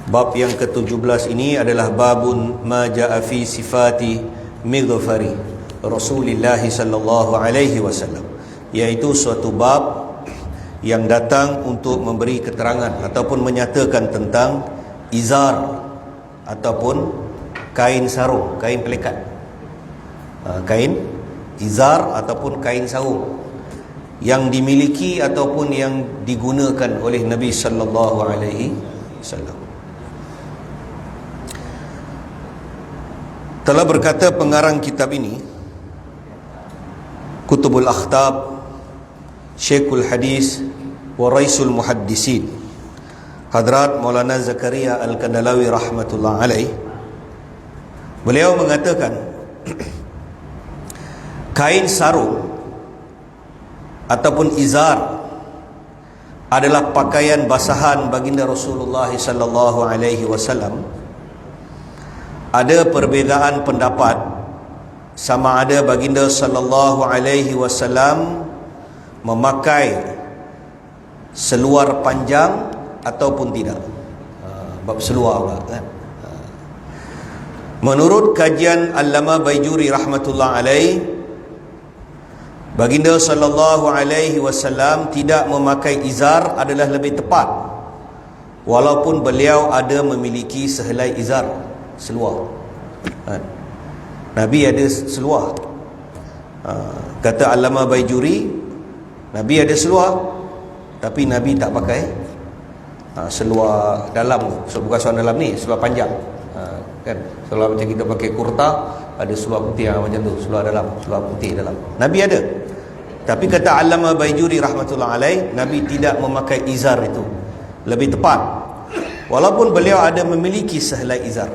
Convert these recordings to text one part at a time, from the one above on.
Bab yang ke-17 ini adalah babun ma jaa fi sifati mighfari Rasulullah sallallahu alaihi wasallam, iaitu suatu bab yang datang untuk memberi keterangan ataupun menyatakan tentang izar ataupun kain sarung, kain pelikat. Kain izar ataupun kain sarung yang dimiliki ataupun yang digunakan oleh Nabi sallallahu alaihi wasallam. Telah berkata pengarang kitab ini, Kutubul Akhtab, Syekhul Hadis wa Raisul Muhaddisin, Hadrat Maulana Zakaria Al-Kandalawi rahmatullah alaih. Beliau mengatakan kain sarung ataupun izar adalah pakaian basahan baginda Rasulullah sallallahu alaihi wasallam. Ada perbezaan pendapat sama ada baginda sallallahu alaihi wasallam memakai seluar panjang ataupun tidak. Bab seluar pula kan. Menurut kajian Allama Baijuri rahmatullah alaih, baginda sallallahu alaihi wasallam tidak memakai izar adalah lebih tepat, walaupun beliau ada memiliki sehelai izar, seluar. Nabi ada seluar. Kata Allama Baijuri, Nabi ada seluar, tapi Nabi tak pakai seluar dalam, bukan seluar dalam ni, seluar panjang. Kan, seluar macam kita pakai kurta, ada seluar putih yang macam tu, seluar dalam, seluar putih dalam. Nabi ada. Tapi kata Allama Baijuri rahmatullah alaih, Nabi tidak memakai izar itu. Lebih tepat, walaupun beliau ada memiliki sehelai izar.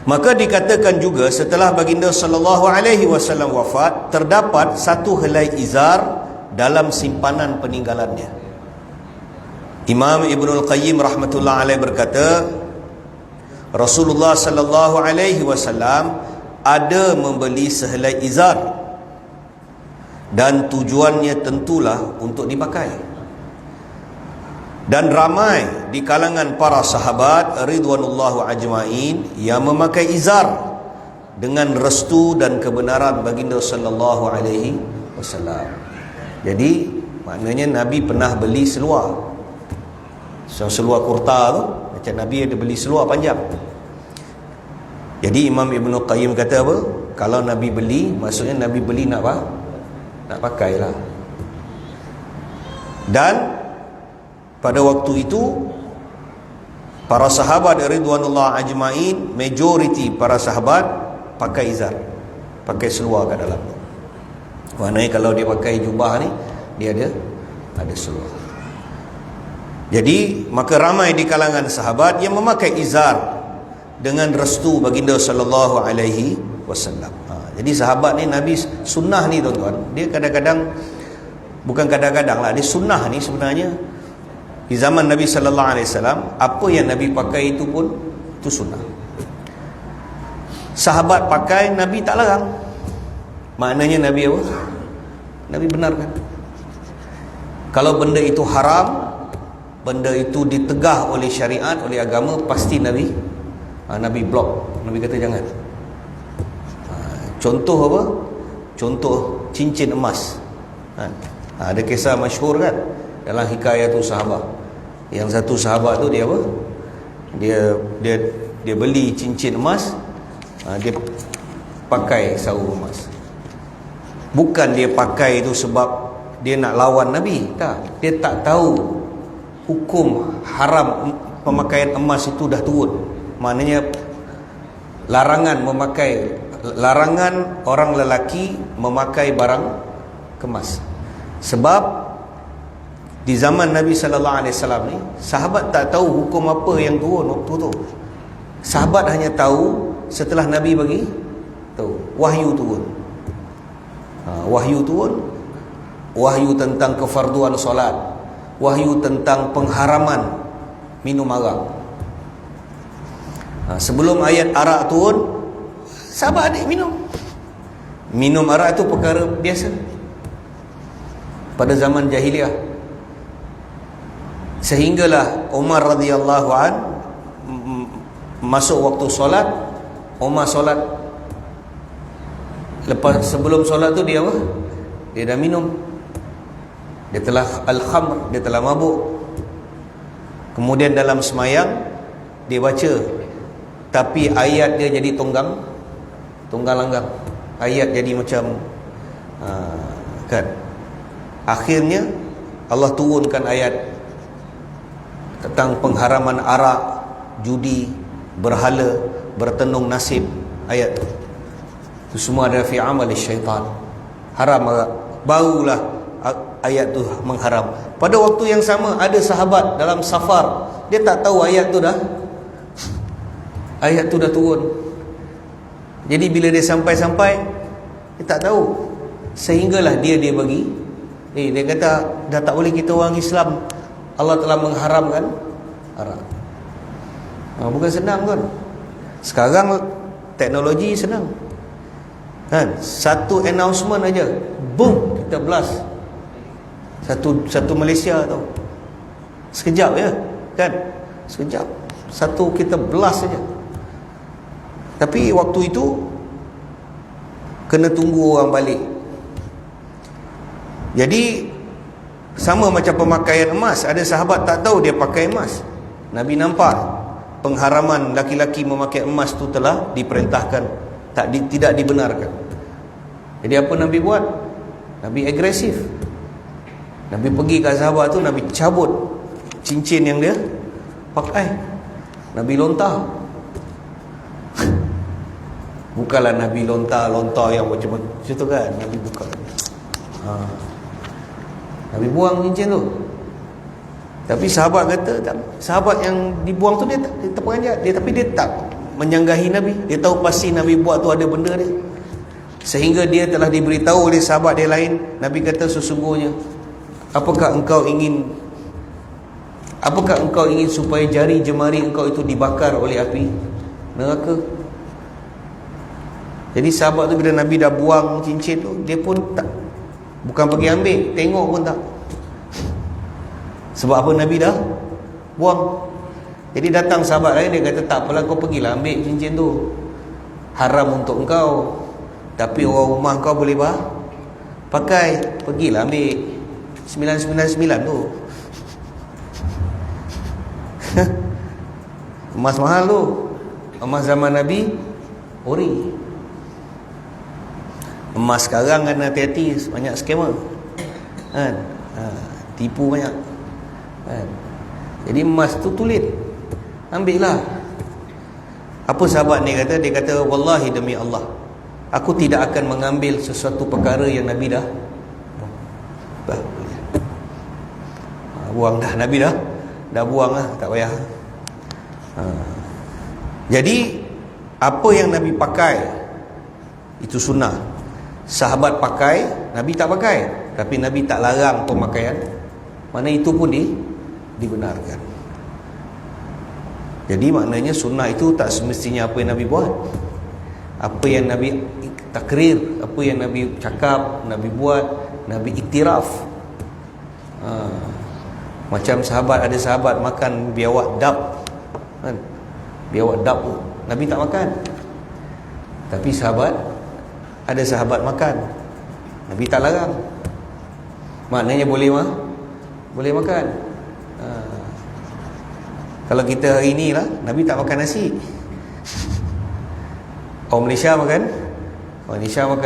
Maka dikatakan juga setelah baginda sallallahu alaihi wasallam wafat, terdapat satu helai izar dalam simpanan peninggalannya. Imam Ibnul Qayyim rahmatullah alaih berkata, Rasulullah sallallahu alaihi wasallam ada membeli sehelai izar dan tujuannya tentulah untuk dipakai. Dan ramai di kalangan para sahabat ridwanullahu ajmain yang memakai izar dengan restu dan kebenaran baginda sallallahu alaihi wasallam. Jadi maknanya Nabi pernah beli seluar. Seluar kurta tu, macam Nabi ada beli seluar panjang. Jadi Imam Ibn Qayyim kata apa? Kalau Nabi beli, maksudnya Nabi beli nak apa? Nak pakailah. Dan pada waktu itu para sahabat ridwanullah ajmain, majoriti para sahabat pakai izar, pakai seluar kat dalam. Maknanya kalau dia pakai jubah ni, dia ada seluar. Jadi maka ramai di kalangan sahabat yang memakai izar dengan restu baginda sallallahu alaihi wasallam. Jadi sahabat ni, Nabi sunnah ni tuan-tuan, dia kadang-kadang, bukan kadang-kadang lah, dia sunnah ni sebenarnya. Di zaman Nabi sallallahu alaihi wasallam, apa yang Nabi pakai itu pun itu sunnah. Sahabat pakai, Nabi tak larang. Maknanya Nabi apa? Nabi benarkan. Kalau benda itu haram, benda itu ditegah oleh syariat, oleh agama, pasti Nabi blok. Nabi kata jangan. Contoh apa? Contoh cincin emas. Ada kisah masyhur kan dalam hikayat tu sahabat. Yang satu sahabat tu dia apa? Dia beli cincin emas, dia pakai sarung emas. Bukan dia pakai itu sebab dia nak lawan Nabi, tak. Dia tak tahu hukum haram pemakaian emas itu dah turun. Maknanya larangan orang lelaki memakai barang kemas. Sebab di zaman Nabi sallallahu alaihi wasallam ni, sahabat tak tahu hukum apa yang turun waktu tu. Sahabat hanya tahu setelah Nabi bagi tahu, wahyu turun. Wahyu turun, wahyu tentang kefarduan solat, wahyu tentang pengharaman minum arak. Sebelum ayat arak turun, sahabat adik minum arak itu perkara biasa pada zaman jahiliah. Sehinggalah Umar radhiyallahu an masuk waktu solat, Umar solat. Lepas sebelum solat tu dia apa? Dia dah minum. Dia telah al-khamr, dia telah mabuk. Kemudian dalam semayang dia baca, tapi ayat dia jadi tunggang langgang. Ayat jadi macam kan. Akhirnya Allah turunkan ayat tentang pengharaman arak, judi, berhala, bertenung nasib. Ayat itu semua adalah fi amal syaitan. Haram arak. Barulah ayat tu mengharam. Pada waktu yang sama ada sahabat dalam safar, dia tak tahu ayat tu dah turun. Jadi bila dia sampai dia tak tahu, sehinggalah dia bagi dia kata dah tak boleh kita orang Islam, Allah telah mengharamkan arak. Bukan senang kan. Sekarang teknologi senang kan, satu announcement aja, boom, kita blast satu Malaysia tau, sekejap ya kan, sekejap satu kita blast saja. Tapi waktu itu kena tunggu orang balik. Jadi sama macam pemakaian emas, ada sahabat tak tahu dia pakai emas. Nabi nampak pengharaman laki-laki memakai emas tu telah diperintahkan, tidak dibenarkan. Jadi apa Nabi buat? Nabi agresif. Nabi pergi ke sahabat tu, Nabi cabut cincin yang dia pakai. Nabi lontar. Bukanlah Nabi lontar yang macam tu kan. Nabi buka. Nabi buang cincin tu. Tapi sahabat kata, sahabat yang dibuang tu dia tak peranjat dia, tapi dia tak menyanggahi Nabi. Dia tahu pasti Nabi buat tu ada benda dia, sehingga dia telah diberitahu oleh sahabat dia lain. Nabi kata, sesungguhnya apakah engkau ingin supaya jari jemari engkau itu dibakar oleh api neraka? Jadi sahabat tu bila Nabi dah buang cincin tu, dia pun tak, bukan pergi ambil, tengok pun tak. Sebab apa? Nabi dah buang. Jadi datang sahabat lain, dia kata tak apalah, kau pergilah ambil cincin tu, haram untuk engkau, tapi orang rumah kau boleh pakai. Pergilah ambil 999 tu. Emas mahal tu. Emas zaman Nabi ori. Emas sekarang kan hati-hati, banyak scammer kan, tipu banyak kan. Jadi emas tu tulis, ambil lah. Apa sahabat ni kata? Dia kata, wallahi demi Allah, aku tidak akan mengambil sesuatu perkara yang Nabi dah buang dah. Nabi dah buang lah, tak payah. Jadi apa yang Nabi pakai itu sunnah. Sahabat pakai, Nabi tak pakai, tapi Nabi tak larang pemakaian, mana itu pun dibenarkan. Jadi maknanya sunnah itu tak semestinya apa yang Nabi buat, apa yang Nabi takrir, apa yang Nabi cakap, Nabi buat, Nabi iktiraf. Macam sahabat, ada sahabat makan biawak dab kan? Biawak dab tu Nabi tak makan, tapi ada sahabat makan, Nabi tak larang. Maknanya boleh makan. Kalau kita hari ni lah, Nabi tak makan nasi. Orang Malaysia makan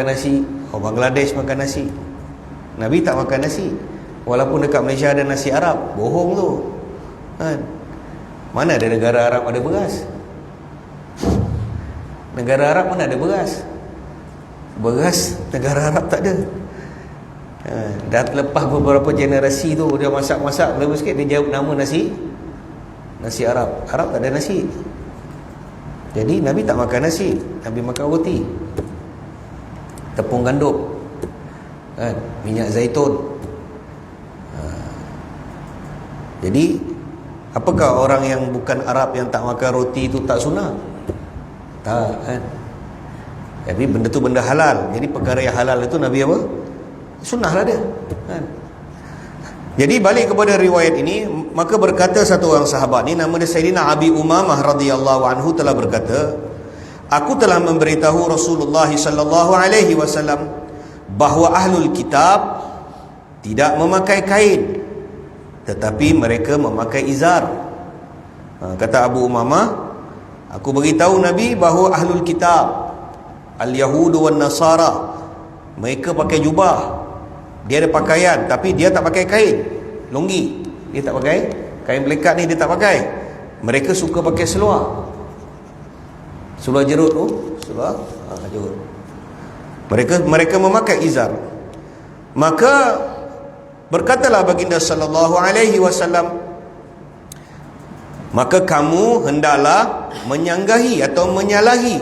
nasi, orang Bangladesh makan nasi, Nabi tak makan nasi. Walaupun dekat Malaysia ada nasi Arab, bohong tu kan? Mana ada negara Arab ada beras? Negara Arab mana ada beras? Beras negara Arab tak ada. Dah lepas beberapa generasi tu, dia masak lama sikit, dia jawab nama nasi Arab. Arab tak ada nasi. Jadi Nabi tak makan nasi, Nabi makan roti, tepung gandum kan, minyak zaitun. Jadi apakah orang yang bukan Arab yang tak makan roti itu tak sunnah? Tak kan. Jadi benda tu benda halal. Jadi perkara yang halal itu Nabi apa? Sunnah lah dia kan. Jadi balik kepada riwayat ini, maka berkata satu orang sahabat ni, nama dia Sayyidina Abi Umamah radhiyallahu anhu, telah berkata, aku telah memberitahu Rasulullah sallallahu alaihi wasallam bahawa ahlul kitab tidak memakai kain, tetapi mereka memakai izar. Kata Abu Umamah, aku beritahu Nabi bahawa ahlul kitab, al-Yahud wan Nasara, mereka pakai jubah, dia ada pakaian, tapi dia tak pakai kain, longgi, dia tak pakai kain pelekat ni, dia tak pakai. Mereka suka pakai seluar jerut tu, seluar jerut. Mereka memakai izar. Maka berkatalah baginda sallallahu alaihi wasallam, maka kamu hendaklah menyanggahi atau menyalahi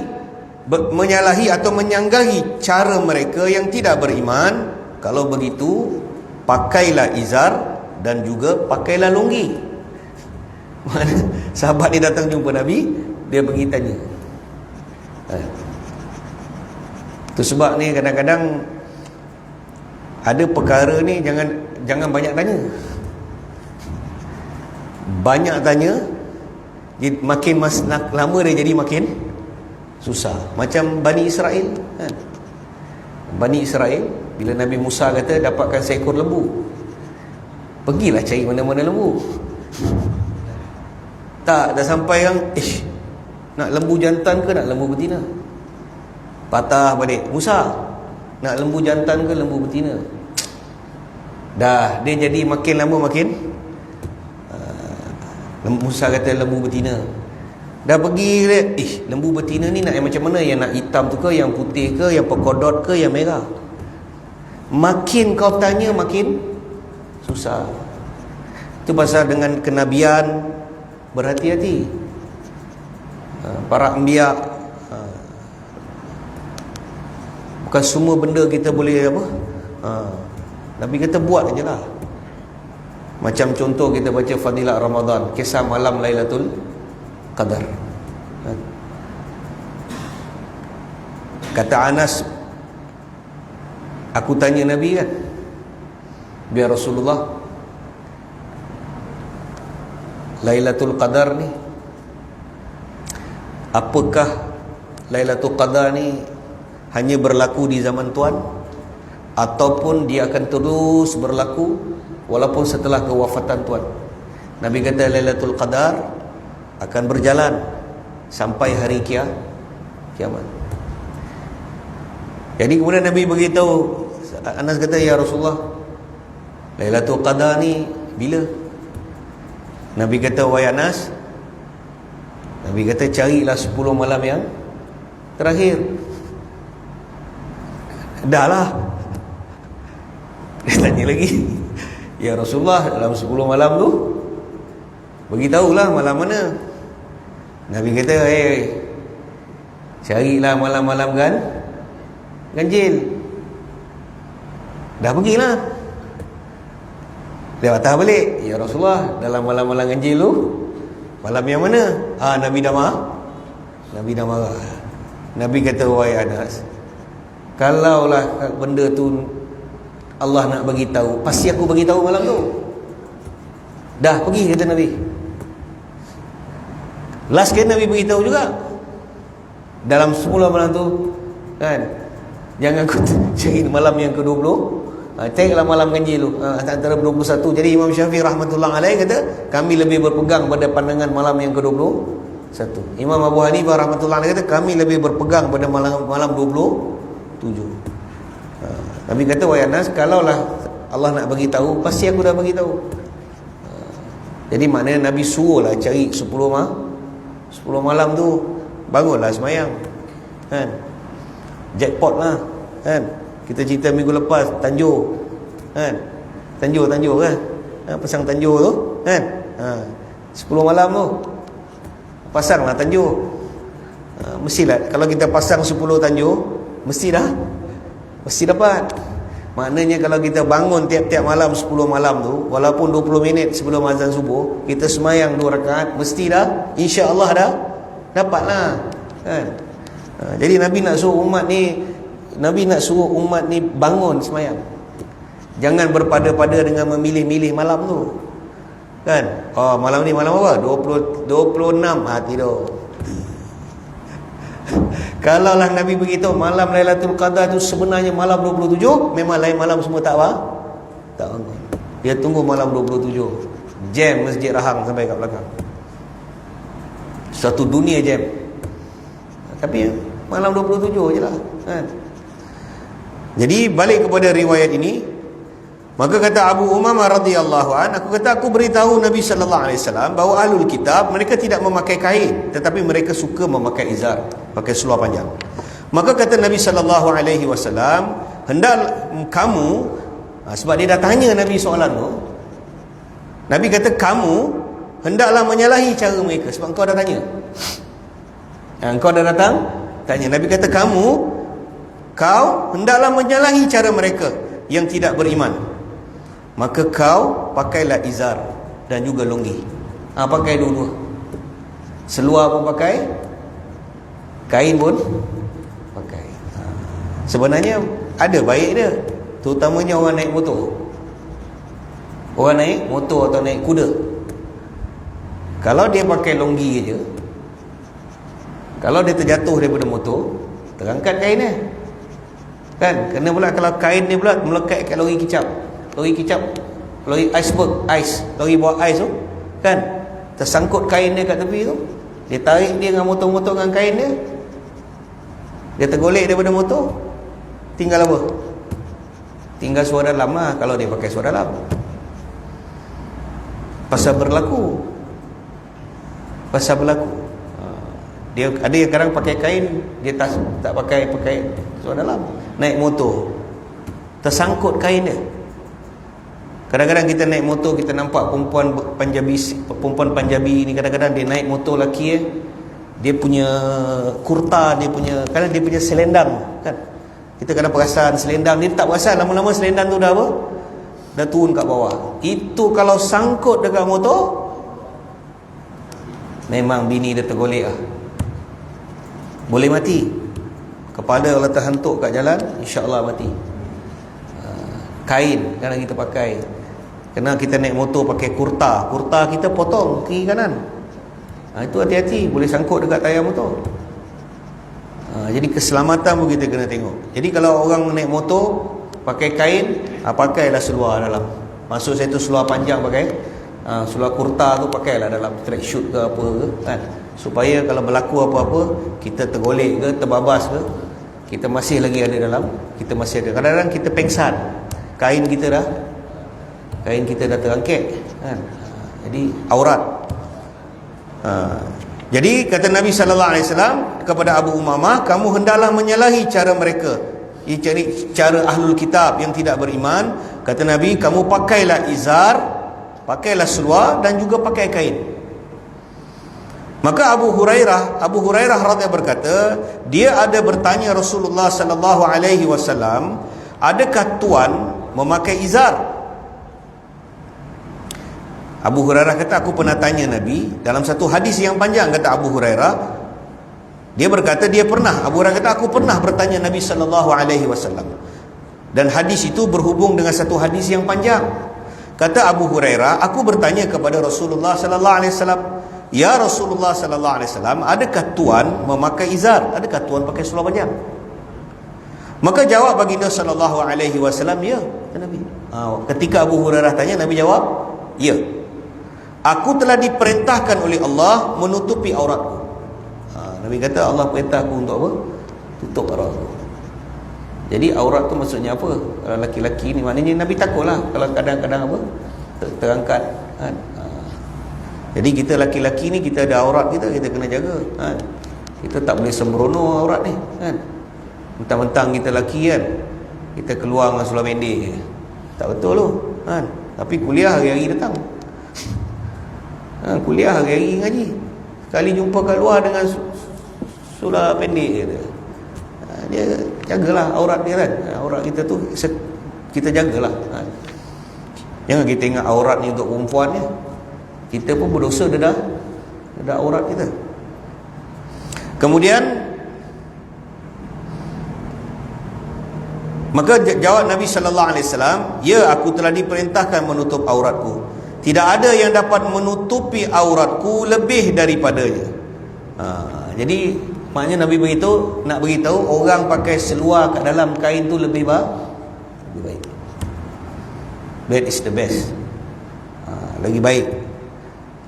atau menyanggahi cara mereka yang tidak beriman. Kalau begitu, pakailah izar dan juga pakailah longgi. Sahabat ni datang jumpa Nabi, dia pergi tanya. Itu sebab ni kadang-kadang ada perkara ni jangan banyak tanya. Banyak tanya, makin lama dia jadi makin susah. Macam Bani Israel kan? Bani Israel, bila Nabi Musa kata dapatkan seekor lembu, pergilah cari mana-mana lembu. Tak, dah sampai yang nak lembu jantan ke nak lembu betina? Patah balik. Musa, nak lembu jantan ke lembu betina? Dah, dia jadi makin lama makin Musa kata lembu betina. Dah pergi lembu betina ni nak yang macam mana? Yang nak hitam tu ke, yang putih ke, yang pekodot ke, yang merah? Makin kau tanya makin susah. Itu pasal dengan kenabian, berhati-hati. Para anbiya, bukan semua benda kita boleh apa, Nabi kata buat aje lah. Macam contoh kita baca Fadilat Ramadan, kisah malam Lailatul Qadar. Kata Anas, aku tanya Nabi kan, biar Rasulullah, Lailatul Qadar ni, apakah Lailatul Qadar ni hanya berlaku di zaman Tuan, ataupun dia akan terus berlaku walaupun setelah kewafatan Tuan? Nabi kata Lailatul Qadar akan berjalan sampai hari kiamat. Jadi kemudian Nabi beritahu, Anas kata, ya Rasulullah, Lailatul Qadar ni bila? Nabi kata, wahai Anas, Nabi kata carilah 10 malam yang terakhir. Dah lah. Dia tanya lagi, ya Rasulullah, dalam 10 malam tu beritahulah malam mana. Nabi kata, carilah malam-malam ganjil. Dah pergilah. Dia patah balik, ya Rasulullah, dalam malam-malam ganjil tu malam yang mana? Nabi dah marah. Nabi kata, wahai Anas, kalaulah benda tu Allah nak bagi tahu, pasti aku bagi tahu malam tu. Dah pergi, kata Nabi. Last kali Nabi beritahu juga dalam 10 malam tu kan, jangan kau cari malam yang ke-20, carilah malam ganjil tu, antara 21. Jadi Imam Syafi'i rahmatullah alaih kata, kami lebih berpegang pada pandangan malam yang ke-21. Imam Abu Hanifah rahmatullah alaih kata, kami lebih berpegang pada malam 27. Nabi kata, wahai Anas, kalaulah Allah nak bagi tahu, pasti aku dah bagi tahu. Jadi maknanya Nabi suruhlah cari 10 malam tu, bangunlah semayang kan, jackpot lah kan. Kita cerita minggu lepas Tanjur kan, Tanjur kan, pasang Tanjur tu kan, 10 malam tu pasanglah Tanjur. Mestilah kalau kita pasang 10 Tanjur, mesti dapat. Maknanya kalau kita bangun tiap-tiap malam 10 malam tu, walaupun 20 minit sebelum azan subuh, kita semayang 2 rakaat, mesti dah, insya-Allah dah dapatlah kan. Jadi Nabi nak suruh umat ni bangun semayang. Jangan berpada-pada dengan memilih-milih malam tu. Kan? Oh, malam ni malam apa? 26 tidur. Kalaulah Nabi beritahu malam Lailatul Qadar tu sebenarnya malam 27, memang lain malam semua tak apa? Tak bangun. Dia tunggu malam 27. Jam Masjid Rahang sampai kat belakang. Satu dunia jam. Tapi malam 27 je lah, kan? Jadi balik kepada riwayat ini, maka kata Abu Umamah radhiyallahu an, aku beritahu Nabi sallallahu alaihi wasallam bahawa ahlul kitab mereka tidak memakai kain, tetapi mereka suka memakai izar, pakai seluar panjang. Maka kata Nabi sallallahu alaihi wasallam, hendak kamu, sebab dia dah tanya Nabi soalan tu, Nabi kata kamu hendaklah menyalahi cara mereka, sebab engkau dah tanya. Engkau dah datang tanya. Nabi kata kau hendaklah menyalahi cara mereka yang tidak beriman. Maka kau pakailah izar dan juga longgi. Pakai dua-dua. Seluar pun pakai, kain pun pakai. Sebenarnya ada baik dia, terutamanya orang naik motor. Orang naik motor atau naik kuda, kalau dia pakai longgi je, kalau dia terjatuh daripada motor, terangkat kain dia, kan? Kena pula kalau kain dia pula melekat kat lori kicap. Lori kicap, lori iceberg, ais, lori bawa ais tu, kan? Tersangkut kain dia kat tepi tu, dia tarik dia dengan motor-motor dengan kain dia, dia tergolek daripada motor, tinggal apa? Tinggal suara dalam lah, kalau dia pakai suara dalam. Pasal berlaku. Dia ada yang kadang pakai kain, dia tak pakai suara dalam. Naik motor, tersangkut kain dia. Kadang-kadang kita naik motor, kita nampak perempuan Punjabi ni, kadang-kadang dia naik motor lelaki dia punya kurta, kadang dia punya selendang, kan? Kita kadang perasan selendang, dia tak perasan, lama-lama selendang tu dah apa? Dah turun kat bawah. Itu kalau sangkut dekat motor, memang bini dia tergolek lah. Boleh mati. Kepala kalau terhantuk kat jalan, insya-Allah mati. Kain kadang kita pakai, kena kita naik motor pakai kurta kita potong kiri kanan, itu hati-hati, boleh sangkut dekat tayar motor. Jadi keselamatan pun kita kena tengok. Jadi kalau orang naik motor pakai kain, pakailah seluar dalam. Maksud saya tu seluar panjang pakai, seluar kurta tu pakailah dalam, track shoot ke apa ke, kan? Supaya kalau berlaku apa-apa, kita tergolek ke, terbabas ke, kita masih lagi ada dalam, kita masih ada. Kadang-kadang kita pengsan, kain kita dah terangkat, kan? Jadi aurat. Jadi kata Nabi sallallahu alaihi wasallam kepada Abu Umamah, kamu hendaklah menyalahi cara mereka, cara ahlul kitab yang tidak beriman. Kata Nabi, kamu pakailah izar, pakailah seluar dan juga pakai kain. Maka Abu Hurairah radhiyallahu berkata, dia ada bertanya Rasulullah sallallahu alaihi wasallam, adakah tuan memakai izar? Abu Hurairah kata, aku pernah tanya Nabi dalam satu hadis yang panjang. Kata Abu Hurairah, dia berkata dia pernah, Abu Hurairah kata, aku pernah bertanya Nabi sallallahu alaihi wasallam, dan hadis itu berhubung dengan satu hadis yang panjang. Kata Abu Hurairah, aku bertanya kepada Rasulullah sallallahu alaihi wasallam, ya Rasulullah sallallahu alaihi wasallam, adakah tuan memakai izar? Adakah tuan pakai seluar panjang? Maka jawab baginda sallallahu alaihi wasallam, ya, Nabi. Ketika Abu Hurairah tanya, Nabi jawab, ya. Aku telah diperintahkan oleh Allah menutupi auratku. Nabi kata Allah perintah aku untuk apa? Tutup auratku. Jadi aurat tu maksudnya apa? Kalau laki-laki ni, maknanya Nabi takutlah kalau kadang-kadang apa? Terangkat, kan? Jadi kita laki-laki ni, kita ada aurat kita kena jaga, kan? Kita tak boleh sembrono aurat ni, kan? Mentang-mentang kita laki, kan, kita keluar dengan seluar pendek, tak betul tu, kan? Tapi kuliah hari-hari datang, kuliah hari-hari ngaji, sekali jumpa kat luar dengan seluar pendek dia, dia jagalah aurat dia, kan? Aurat kita tu kita jagalah, kan? Jangan kita ingat aurat ni untuk perempuan ni, kita pun berdosa dah aurat kita. Kemudian Maka jawab Nabi sallallahu alaihi wasallam, "Ya, aku telah diperintahkan menutup auratku. Tidak ada yang dapat menutupi auratku lebih daripadanya." Jadi maknanya Nabi nak beritahu orang pakai seluar kat dalam kain tu lebih baik. That is the best. Lagi baik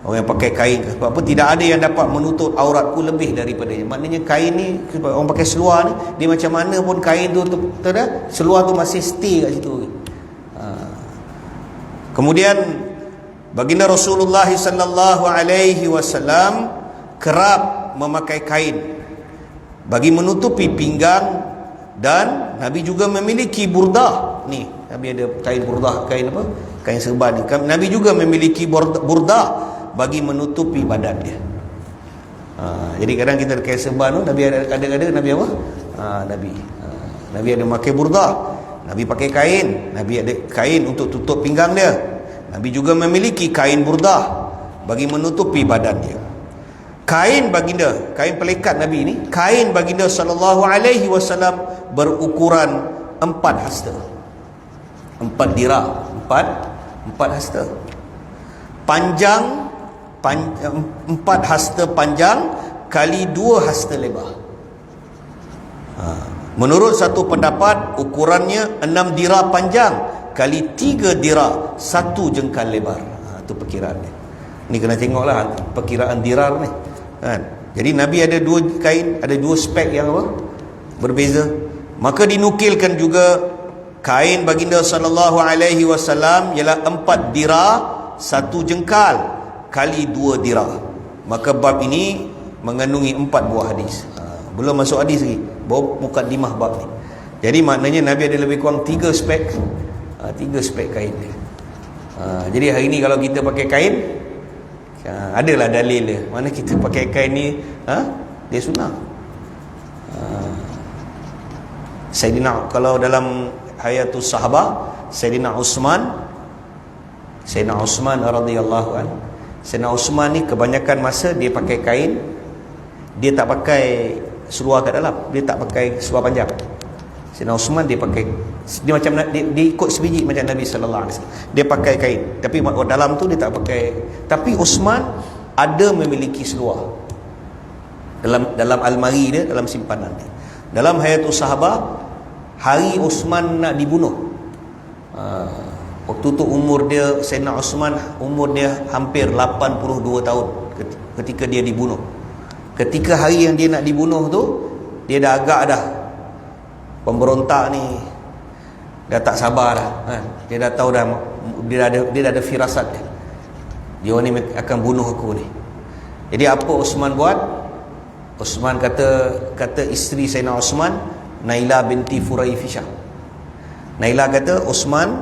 orang yang pakai kain. Sebab apa? Tidak ada yang dapat menutup auratku lebih daripadanya. Maknanya kain ni, orang pakai seluar ni, dia macam mana pun kain tu seluar tu masih stay kat situ. Kemudian baginda Rasulullah sallallahu alaihi wasallam kerap memakai kain bagi menutupi pinggang, dan Nabi juga memiliki burdah. Ni Nabi ada kain burdah, kain apa? Kain serban ni. Nabi juga memiliki burdah bagi menutupi badan dia. Jadi kadang kita ada kain serban tu, Nabi ada Nabi apa? Nabi ada pakai burdah. Nabi pakai kain. Nabi ada kain untuk tutup pinggang dia. Nabi juga memiliki kain burdah bagi menutupi badan dia. Kain baginda, kain pelekat Nabi ni, kain baginda sallallahu alaihi wasallam berukuran 4 hasta. 4 dirah, 4 hasta. Panjang 4 hasta panjang kali 2 hasta lebar. Menurut satu pendapat, ukurannya 6 dirah panjang kali 3 dirah 1 jengkal lebar. Itu perkiraan dia. Ni kena tengoklah perkiraan dirar ni kan. Jadi Nabi ada 2 kain, ada 2 spek yang apa? Berbeza. Maka dinukilkan juga kain baginda sallallahu alaihi wasallam ialah 4 dirah 1 jengkal kali 2 dirah. Maka bab ini mengandungi 4 buah hadis. Belum masuk hadis lagi, baru mukadimah bab ni. Jadi maknanya Nabi ada lebih kurang 3 spek, 3 spek kain dia. Jadi hari ni kalau kita pakai kain, adalah dalil dia. Mana kita pakai kain ni, dia sunnah. Sayyidina, kalau dalam hayatus sahabah, Sayyidina Uthman radhiyallahu anhu. Sayyidina Uthman ni kebanyakan masa dia pakai kain. Dia tak pakai seluar kat dalam, dia tak pakai seluar panjang. Sayyidina Uthman dia macam dia ikut sebiji macam Nabi sallallahu alaihi wasallam. Dia pakai kain, tapi dalam tu dia tak pakai. Tapi Uthman ada memiliki seluar dalam almari dia, dalam simpanan dia. Dalam hayatus sahabah, hari Uthman nak dibunuh, waktu tu umur dia, Sayyidina Uthman umur dia hampir 82 tahun ketika dia dibunuh. Ketika hari yang dia nak dibunuh tu, dia dah agak dah, pemberontak ni dah tak sabar dah kan? Dia dah tahu dah, dia dah ada firasat dia ni akan bunuh aku ni. Jadi apa Uthman buat? Uthman kata isteri Sayyidina Uthman, Naila binti Furaifishah. Naila kata Uthman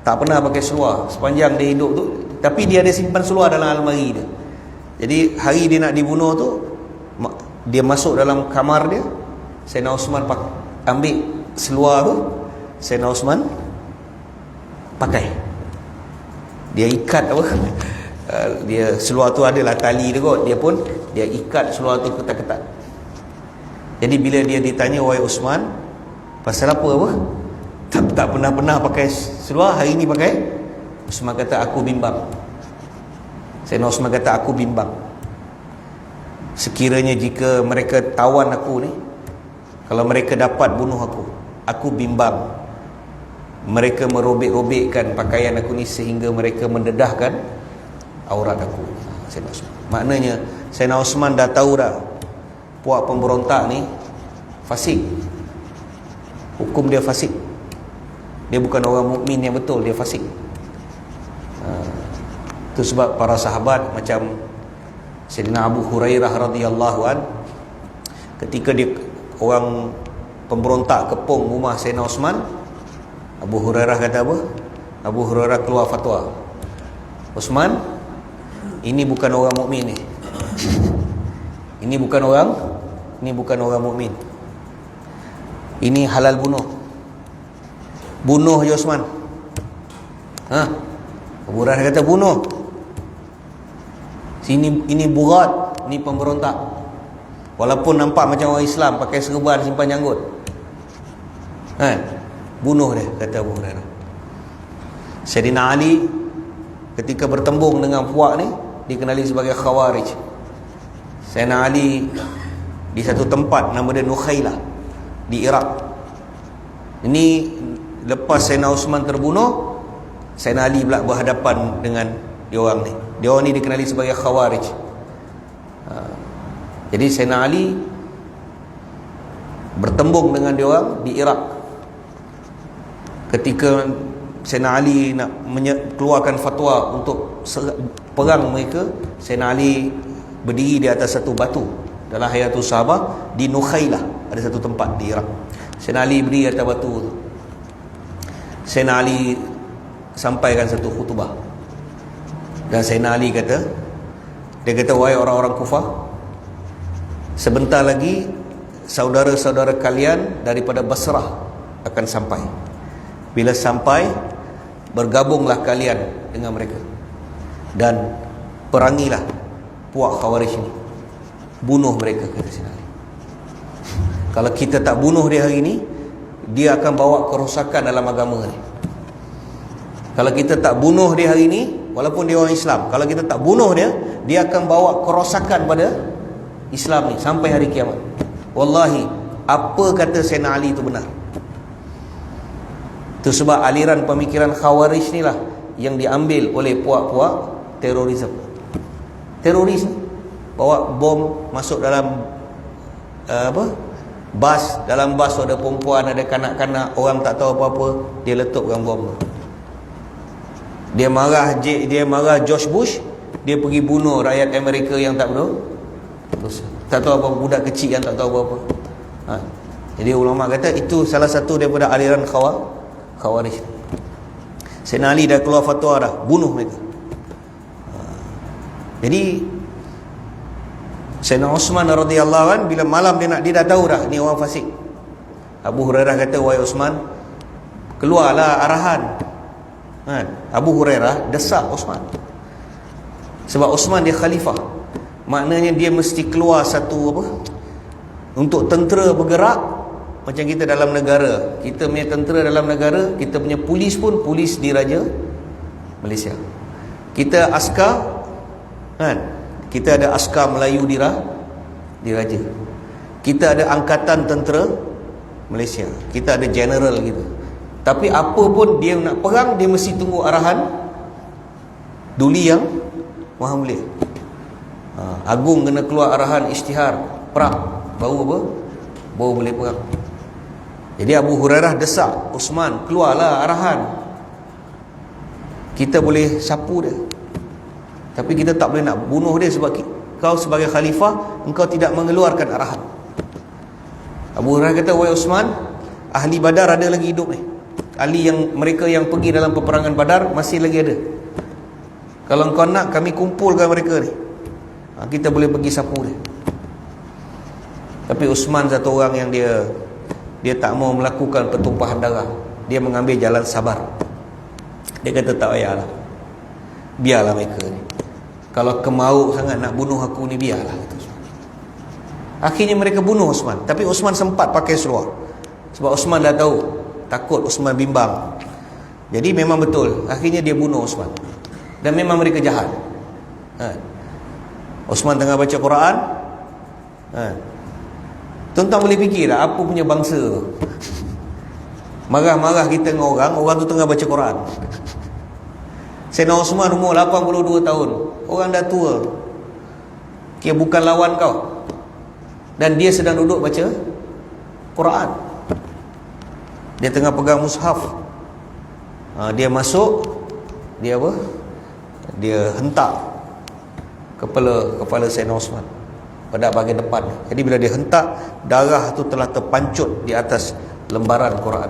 tak pernah pakai seluar sepanjang dia hidup tu, tapi dia ada simpan seluar dalam almari dia. Jadi hari dia nak dibunuh tu, dia masuk dalam kamar dia, Sayyidina Uthman ambil seluar tu, Sayyidina Uthman pakai. Dia ikat apa? Dia seluar tu adalah tali dia kot. Dia ikat seluar tu ketat-ketat. Jadi bila dia ditanya, wahai Uthman, pasal apa? Tak pernah pakai seluar, hari ni pakai. Uthman kata, aku bimbang. Sayyidina Uthman kata, aku bimbang. Sekiranya jika mereka tawan aku ni, kalau mereka dapat bunuh aku bimbang mereka merobek-robekkan pakaian aku ni sehingga mereka mendedahkan aurat aku. Sayyidina Uthman. Maknanya Sayyidina Uthman dah tahu dah puak pemberontak ni fasik. Hukum dia fasik. Dia bukan orang mukmin yang betul, dia fasik. Itu sebab para sahabat macam Sayyidina Abu Hurairah radhiyallahu an, ketika dia orang pemberontak kepung rumah Sayyidina Uthman, Abu Hurairah kata apa? Abu Hurairah keluar fatwa, Uthman, ini bukan orang mukmin ni. Ini bukan orang mukmin. Ini halal bunuh. Bunuh je Uthman. Abu Hurairah kata bunuh. Ini burat, ini pemberontak. Walaupun nampak macam orang Islam, pakai serban, simpan janggut. bunuh dia, kata Abu Hurairah. Sayyidina Ali ketika bertembung dengan puak ni dikenali sebagai Khawarij. Sayyidina Ali di satu tempat nama dia Nukhailah di Iraq. Ini lepas Sayyidina Osman terbunuh, Sayyidina Ali pula berhadapan dengan diorang ni. Diorang ni dikenali sebagai Khawarij. Jadi Sayyidina Ali bertembung dengan diorang di Iraq. Ketika Sayyidina Ali nak keluarkan fatwa untuk perang mereka, Sayyidina Ali berdiri di atas satu batu dalam Hayatul Sahabah di Nukhailah, ada satu tempat di Iraq. Sayyidina Ali berdiri atas batu tu. Sayyidina Ali sampaikan satu khutbah. Dan Sayyidina Ali kata, dia kata, wahai orang-orang Kufah, sebentar lagi saudara-saudara kalian daripada Basrah akan sampai. Bila sampai, bergabunglah kalian dengan mereka dan perangilah puak Khawarij ini, bunuh mereka, kata Sayyidina Ali. Kalau kita tak bunuh dia hari ini, dia akan bawa kerosakan dalam agama ni. Kalau kita tak bunuh dia hari ini, walaupun dia orang Islam, kalau kita tak bunuh dia, dia akan bawa kerosakan pada Islam ni sampai hari kiamat. Wallahi, apa kata Sayyidina Ali itu benar. Itu sebab aliran pemikiran Khawarij ni lah yang diambil oleh puak-puak terorisme. Teroris ni bawa bom masuk dalam bas. Dalam bas ada perempuan, ada kanak-kanak, orang tak tahu apa-apa, dia letupkan bom tu. Dia marah George Bush, dia pergi bunuh rakyat Amerika yang tak berdosa. Tak tahu apa, budak kecil yang tak tahu apa-apa. Jadi ulama kata itu salah satu daripada aliran Khawarij. Sayyidina Ali dah keluar fatwa dah, bunuh mereka. Jadi Sayyidina Osman radhiyallahu anhu bila malam dia dah tahu dah ni orang fasik. Abu Hurairah kata, wahai Osman, keluarlah arahan. Abu Hurairah desak Osman. Sebab Osman dia khalifah. Maknanya dia mesti keluar satu untuk tentera bergerak. Macam kita dalam negara, kita punya tentera dalam negara, kita punya polis pun polis di Raja Malaysia. Kita askar, kita ada askar Melayu di Raja. Kita ada angkatan tentera Malaysia. Kita ada general gitu. Tapi apa pun dia nak perang, dia mesti tunggu arahan Duli yang Maha Mulia. Agung kena keluar arahan isytihar perang, baru boleh perang. Jadi Abu Hurairah desak Osman, keluarlah arahan, kita boleh sapu dia. Tapi kita tak boleh nak bunuh dia, sebab kau sebagai khalifah, engkau tidak mengeluarkan arahan. Abu Hurairah kata, wahai Osman, ahli Badar ada lagi hidup ni. Mereka yang pergi dalam peperangan Badar masih lagi ada. Kalau engkau nak, kami kumpulkan mereka ni, kita boleh pergi sapu dia. Tapi Osman satu orang yang dia tak mau melakukan pertumpahan darah. Dia mengambil jalan sabar. Dia kata tak payahlah, biarlah mereka ni, kalau kemau sangat nak bunuh aku ni, biarlah. Akhirnya mereka bunuh Osman. Tapi Osman sempat pakai seluar, sebab Osman dah tahu, takut Osman bimbang. Jadi memang betul, akhirnya dia bunuh Osman. Dan memang mereka jahat. Osman tengah baca Quran. Tuan-tuan boleh fikir tak apa punya bangsa tu. Marah-marah kita dengan orang tu tengah baca Quran. Sayyidina Osman umur 82 tahun, orang dah tua, dia bukan lawan kau, dan dia sedang duduk baca Quran. Dia tengah pegang mushaf. Dia masuk, dia dia hentak kepala Sayyidina Osman pada bahagian depan. Jadi bila dia hentak, darah tu telah terpancut di atas lembaran Quran.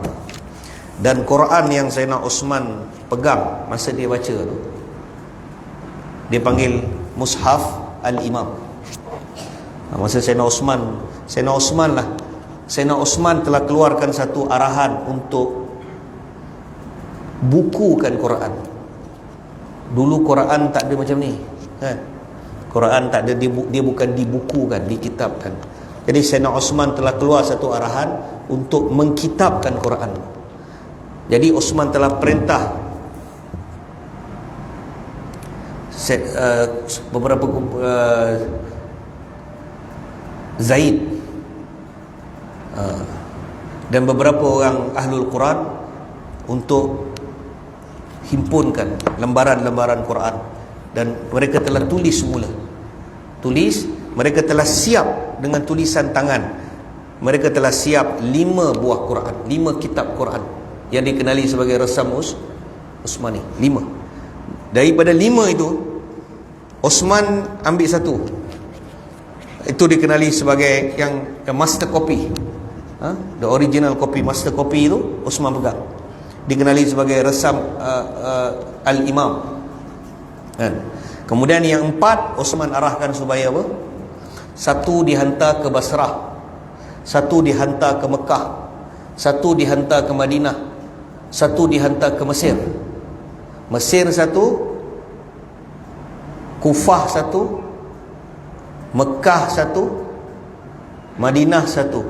Dan Quran yang Sayyidina Osman pegang masa dia baca tu, dia panggil Mushaf Al-Imam. Masa Sayyidina Osman telah keluarkan satu arahan untuk bukukan Quran. Dulu Quran tak ada macam ni, Quran tak ada, dia bukan dibukukan, dikitabkan. Jadi Sayyidina Osman telah keluar satu arahan untuk mengkitabkan Quran. Jadi Osman telah perintah beberapa Zaid dan beberapa orang ahlul Quran untuk himpunkan lembaran-lembaran Quran, dan mereka telah tulis semula. Mereka telah siap dengan tulisan tangan. Mereka telah siap 5 buah Quran, 5 kitab Quran yang dikenali sebagai Rasam Osmani. 5. Daripada 5 itu, Osman ambil satu. Itu dikenali sebagai yang master copy. The original copy, master copy itu Osman pegang. Dikenali sebagai Rasam Al-Imam. Kemudian yang 4, Osman arahkan supaya apa? 1 dihantar ke Basrah, 1 dihantar ke Mekah, 1 dihantar ke Madinah, 1 dihantar ke Mesir. Mesir 1, Kufah 1, Mekah 1, Madinah 1.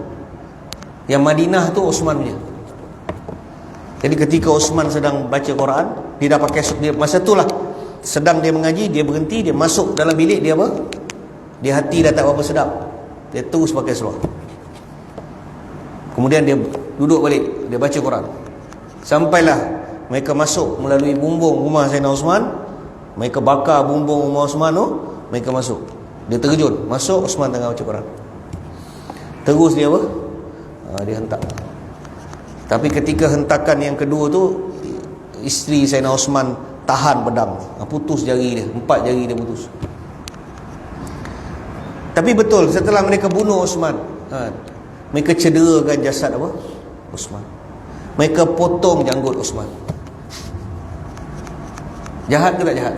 Yang Madinah tu Osman punya. Jadi ketika Osman sedang baca Quran, dia dah pakai, dia masa itulah sedang dia mengaji, dia berhenti, dia masuk dalam bilik, dia apa? Dia hati dah tak apa sedap, dia terus pakai seluar. Kemudian dia duduk balik, dia baca Quran. Sampailah mereka masuk melalui bumbung rumah Sayyidina Osman. Mereka bakar bumbung rumah Osman tu, mereka masuk. Dia terkejut, masuk, Osman tengah baca Quran. Terus dia apa? Dia hentak. Tapi ketika hentakan yang kedua tu, isteri Sayyidina Osman tahan pedang, putus jari dia, 4 jari dia putus. Tapi betul, setelah mereka bunuh Osman, mereka cederakan jasad apa? Osman. Mereka potong janggut Osman. Jahat ke tak jahat?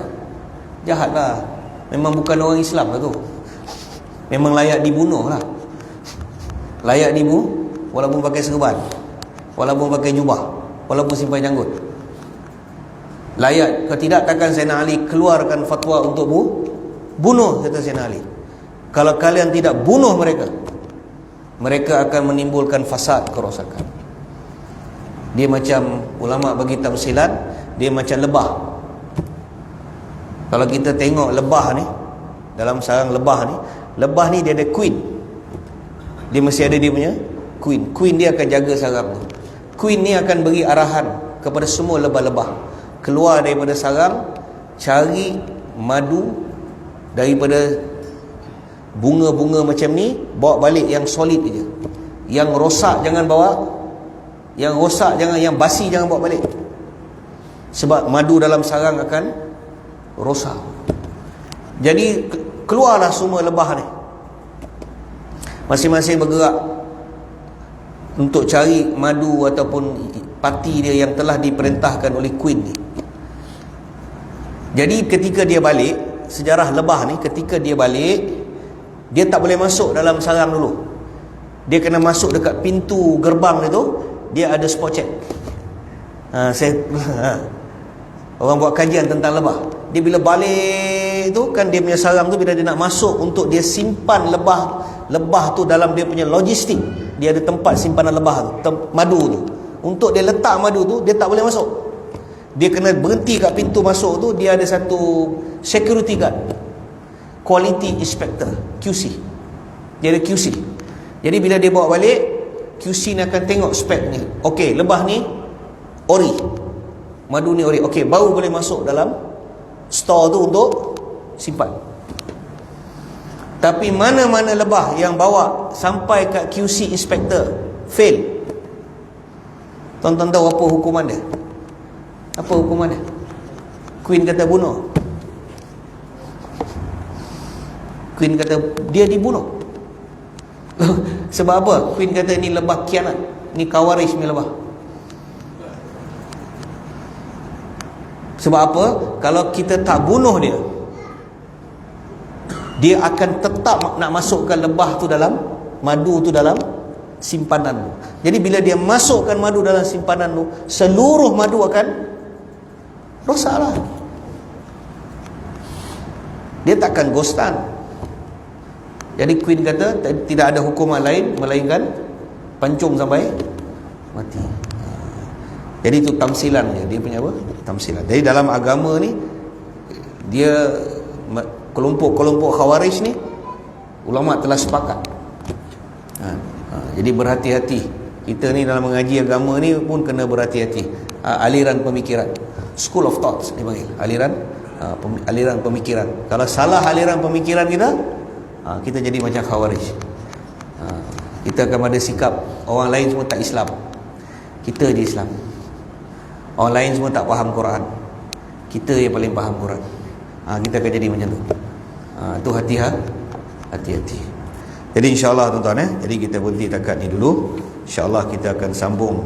Jahat lah. Memang bukan orang Islam lah tu. Memang layak dibunuh lah. Layak dibunuh, walaupun pakai serban, walaupun pakai jubah, walaupun simpan janggut. Layak. Kalau tidak, takkan Sayyidina Ali keluarkan fatwa untuk bunuh, kata Sayyidina Ali. Kalau kalian tidak bunuh mereka, mereka akan menimbulkan fasad, kerosakan. Dia macam, ulama bagi tamsilan, dia macam lebah. Kalau kita tengok lebah ni, dalam sarang lebah ni dia ada queen. Dia mesti ada dia punya queen. Queen dia akan jaga sarang tu. Queen ni akan beri arahan kepada semua lebah-lebah, keluar daripada sarang, cari madu daripada bunga-bunga macam ni, bawa balik yang solid je. Yang rosak jangan bawa, yang rosak jangan, yang basi jangan bawa balik. Sebab madu dalam sarang akan rosak. Jadi keluarlah semua lebah ni, masing-masing bergerak untuk cari madu ataupun pati dia yang telah diperintahkan oleh queen ni. Jadi ketika dia balik, sejarah lebah ni, ketika dia balik, dia tak boleh masuk dalam sarang dulu. Dia kena masuk dekat pintu gerbang itu. Dia ada spot check. Orang buat kajian tentang lebah. Dia bila balik tu kan, dia punya sarang tu, bila dia nak masuk untuk dia simpan lebah tu dalam dia punya logistik, dia ada tempat simpanan lebah tu, madu tu. Untuk dia letak madu tu, dia tak boleh masuk. Dia kena berhenti kat pintu masuk tu. Dia ada satu security guard, quality inspector, QC. Dia ada QC. Jadi bila dia bawa balik, QC ni akan tengok speknya. Okey, lebah ni ori, madu ni ori, okey, baru boleh masuk dalam store tu untuk simpan. Tapi mana-mana lebah yang bawa sampai kat QC inspector fail, tuan-tuan tahu apa hukuman dia? Apa hukuman dia? Queen kata bunuh. Queen kata dia dibunuh. Sebab apa? Queen kata ni lebah kianat, ni kawaris ni lebah. Sebab apa? Kalau kita tak bunuh dia, dia akan tetap nak masukkan lebah tu dalam madu tu dalam simpanan tu. Jadi bila dia masukkan madu dalam simpanan tu, seluruh madu akan rosaklah. Dia takkan ghostan. Jadi Queen kata tidak ada hukuman lain melainkan pancung sampai mati. Jadi itu tamsilannya, dia punya apa? Tamsilan. Jadi dalam agama ni, dia kelompok-kelompok Khawarij ni, ulama telah sepakat. Jadi berhati-hati. Kita ni dalam mengaji agama ni pun kena berhati-hati. Aliran pemikiran, school of thoughts dipanggil. Aliran pemikiran. Kalau salah aliran pemikiran kita, kita jadi macam Khawarij. Kita akan ada sikap orang lain semua tak Islam, kita je Islam. Orang lain semua tak faham Quran, kita yang paling faham Quran. Kita akan jadi macam tu. Itu hati-hati. Jadi insya-Allah tuan-tuan, jadi kita berhenti takat ni dulu. Insya-Allah kita akan sambung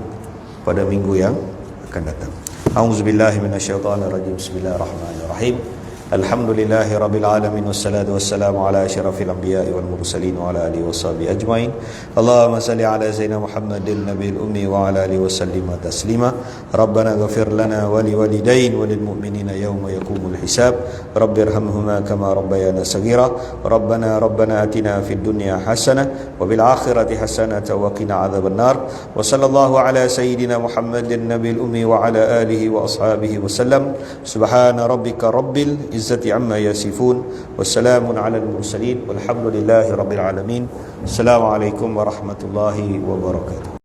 pada minggu yang akan datang. A'udzubillahi minasyaitonirrajim. Bismillahirrahmanirrahim. Alhamdulillahi rabbil alamin, wassalatu wassalamu ala asyrafil anbiya'i wal mursalin wa ala alihi washabihi ajmain. Allahumma salli ala sayyidina Muhammadin nabiyil ummi wa ala alihi wasallim taslima. Rabbana ighfir lana wa liwalidayn wa lil mu'minina yawma yaqumul hisab. Rabbirhamhuma kama rabbayana saghira. Rabbana atina fid dunya hasanah wa bil akhirati hasanah wa qina adzabannar. Wa sallallahu ala sayyidina Muhammadin nabiyil ummi wa ala alihi wa ashabihi wasallam. Subhana rabbika rabbil izzati amma yasifun, wassalamun ala al-mursalin, walhamdulillahi rabbil alamin. Assalamualaikum warahmatullahi wabarakatuh.